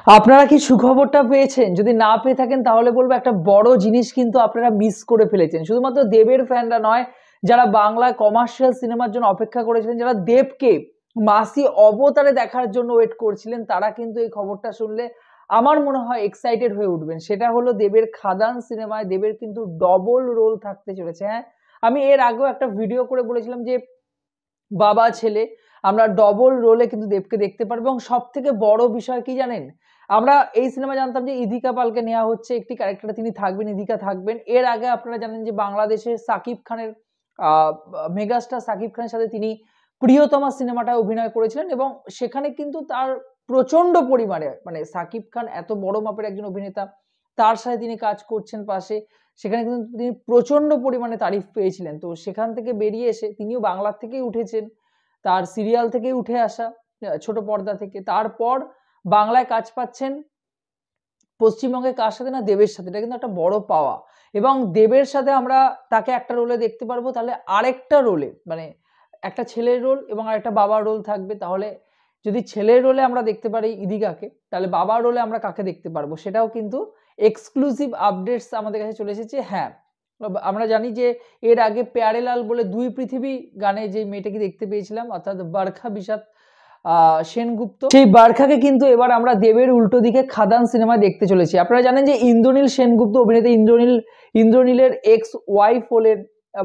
আপনারা কি সুখবরটা পেয়েছেন? যদি না পেয়ে থাকেন তাহলে বলবো একটা বড় জিনিস কিন্তু আপনারা মিস করে ফেলেছেন। শুধুমাত্র দেবের ফ্যানরা নয়, যারা বাংলা কমার্শিয়াল সিনেমার জন্য অপেক্ষা করেছিলেন, যারা দেবকে মাসি অবতারে দেখার জন্য ওয়েট করছিলেন, তারা কিন্তু এই খবরটা শুনলে আমার মনে হয় এক্সাইটেড হয়ে উঠবেন। সেটা হলো দেবের খাদান সিনেমায় দেবের কিন্তু ডবল রোল থাকতে চলেছে। হ্যাঁ, আমি এর আগেও একটা ভিডিও করে বলেছিলাম যে বাবা ছেলে আমরা ডবল রোলে কিন্তু দেবকে দেখতে পারবো এবং সবথেকে বড় বিষয় কি জানেন? আমরা এই সিনেমা জানতাম যে ইধিকা পালকে নেয়া হচ্ছে একটি ক্যারেক্টারে তিনি থাকবেন, ইধিকা থাকবেন। এর আগে আপনারা জানেন যে বাংলাদেশের সাকিব খানের আ মেগাস্টার সাকিব খানের সাথে তিনি 'প্রিয়তমা' সিনেমাটায় অভিনয় করেছিলেন এবং সেখানে কিন্তু তার প্রচন্ড পরিমাণে মানে সাকিব খান এত বড় মাপের একজন অভিনেতা, তার সাথে তিনি কাজ করছেন পাশে। সেখানে কিন্তু তিনি প্রচন্ড পরিমাণে তারিফ পেয়েছিলেন। তো সেখান থেকে বেরিয়ে এসে তিনিও বাংলা থেকেই উঠেছেন। তার সিরিয়াল থেকেই উঠে আসা ছোট পর্দা থেকে। তারপর বাংলায় কাজ পাচ্ছেন পশ্চিমবঙ্গে কার সাথে? না দেবের সাথে। এটা কিন্তু একটা বড় পাওয়া। এবং দেবের সাথে আমরা তাকে একটা রোলে দেখতে পারবো। তাহলে আরেকটা রোলে মানে একটা ছেলের রোল এবং আরেকটা বাবার রোল থাকবে। তাহলে যদি ছেলের রোলে আমরা দেখতে পারি ইদিকাকে, তাহলে বাবার রোলে আমরা কাকে দেখতে পারবো? সেটাও কিন্তু এক্সক্লুসিভ আপডেটস আমাদের কাছে চলে এসেছে। হ্যাঁ, আমরা জানি যে এর আগে প্যারে লাল বলে 'দুই পৃথিবী' গানে যে মেয়েটাকে দেখতে পেয়েছিলাম অর্থাৎ বারখা বিষাদ সেনগুপ্ত, সেই বারখাকে কিন্তু এবার আমরা দেবের উল্টো দিকে খাদান সিনেমায় দেখতে চলেছি। আপনারা জানেন যে ইন্দ্রনীল সেনগুপ্ত অভিনেতা ইন্দ্রনীলের এক্স ওয়াইফ হলেন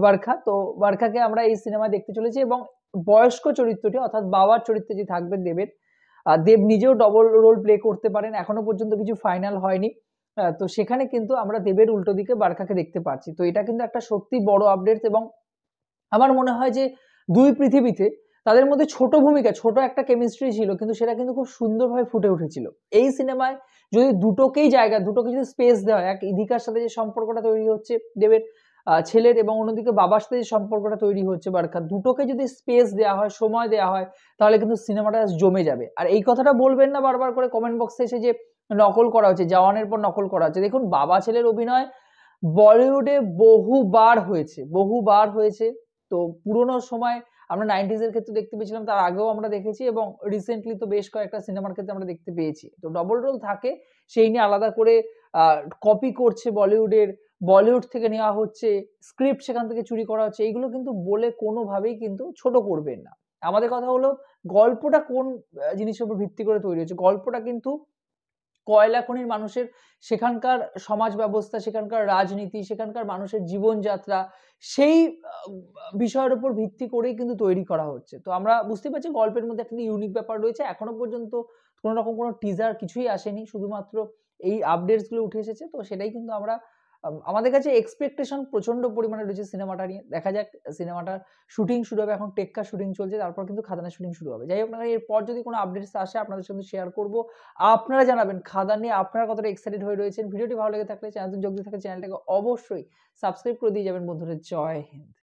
বারখা। তো বারখাকে আমরা এই সিনেমায় দেখতে চলেছি এবং বয়স্ক চরিত্রটি অর্থাৎ বাবার চরিত্রে যে থাকবেন দেবের, দেব নিজেও ডবল রোল প্লে করতে পারেন। এখনো পর্যন্ত কিছু ফাইনাল হয়নি। তো সেখানে কিন্তু আমরা দেবের উল্টো দিকে বারখাকে দেখতে পাচ্ছি। তো এটা কিন্তু একটা সত্যি বড় আপডেটস এবং আমার মনে হয় যে 'দুই পৃথিবীতে' তাদের মধ্যে ছোট ভূমিকা, ছোট একটা কেমিস্ট্রি ছিল কিন্তু সেটা কিন্তু খুব সুন্দরভাবে ফুটে উঠেছিল। এই সিনেমায় যদি দুটোকেই জায়গা, দুটোকে যদি স্পেস দেওয়া হয়, এক ইধিকার সাথে যে সম্পর্কটা তৈরি হচ্ছে দেবের ছেলের এবং অন্যদিকে বাবার সাথে যে সম্পর্কটা তৈরি হচ্ছে বারখার, দুটোকে যদি স্পেস দেওয়া হয়, সময় দেওয়া হয়, তাহলে কিন্তু সিনেমাটা জমে যাবে। আর এই কথাটা বলবেন না বারবার করে কমেন্ট বক্সে এসে যে নকল করা হচ্ছে, জওয়ানের পর নকল করা হচ্ছে। দেখুন বাবা ছেলের অভিনয় বলিউডে বহুবার হয়েছে, বহুবার হয়েছে। তো পুরোনো সময় আমরা 90s এর ক্ষেত্রে দেখতে পেয়েছিলাম, তার আগেও আমরা দেখেছি এবং রিসেন্টলি তো বেশ কয়েকটা সিনেমার ক্ষেত্রে আমরা দেখতে পেয়েছি। তো ডবল রোল থাকে, সেই নিয়ে আলাদা করে আ কপি করছে বলিউডের, বলিউড থেকে নেওয়া হচ্ছে, স্ক্রিপ্ট সেখান থেকে চুরি করা হচ্ছে। এইগুলো কিন্তু বলে কোনোভাবেই কিন্তু ছোট করবেন না। আমাদের কথা হলো গল্পটা কোন জিনিসের উপর ভিত্তি করে তৈরি হয়েছে। গল্পটা কিন্তু কয়লা খনির মানুষের সেখানকার সমাজ ব্যবস্থা, সেখানকার রাজনীতি, সেখানকার মানুষের জীবনযাত্রা সেই আ বিষয়ের উপর ভিত্তি করেই কিন্তু তৈরি করা হচ্ছে। তো আমরা বুঝতে পারছি গল্পের মধ্যে একটা ইউনিক ব্যাপার রয়েছে। এখনো পর্যন্ত কোন রকম কোন টিজার কিছুই আসেনি। শুধুমাত্র এই আপডেটস গুলো উঠে এসেছে। তো সেটাই কিন্তু আমরা আমাদের কাছে এক্সপেকটেশন প্রচন্ড পরিমাণে রয়েছে সিনেমাটা নিয়ে। দেখা যাক সিনেমাটার শুটিং শুরু হবে। এখন টেক্কা শুটিং চলছে। তারপর কিন্তু খাদানের শুটিং শুরু হবে। যাই হোক না কেন এরপর যদি কোন আপডেটস আসে আপনাদের সঙ্গে শেয়ার করব। আপনারা জানাবেন খাদান নিয়ে আপনারা কতটা এক্সাইটেড হয়ে রয়েছেন। ভিডিওটি ভালো লেগে থাকলে চ্যানেলটি যোগ দিয়ে থাকলে চ্যানেলটাকে অবশ্যই সাবস্ক্রাইব করে দিয়ে যাবেন বন্ধুরা। জয় হিন্দ।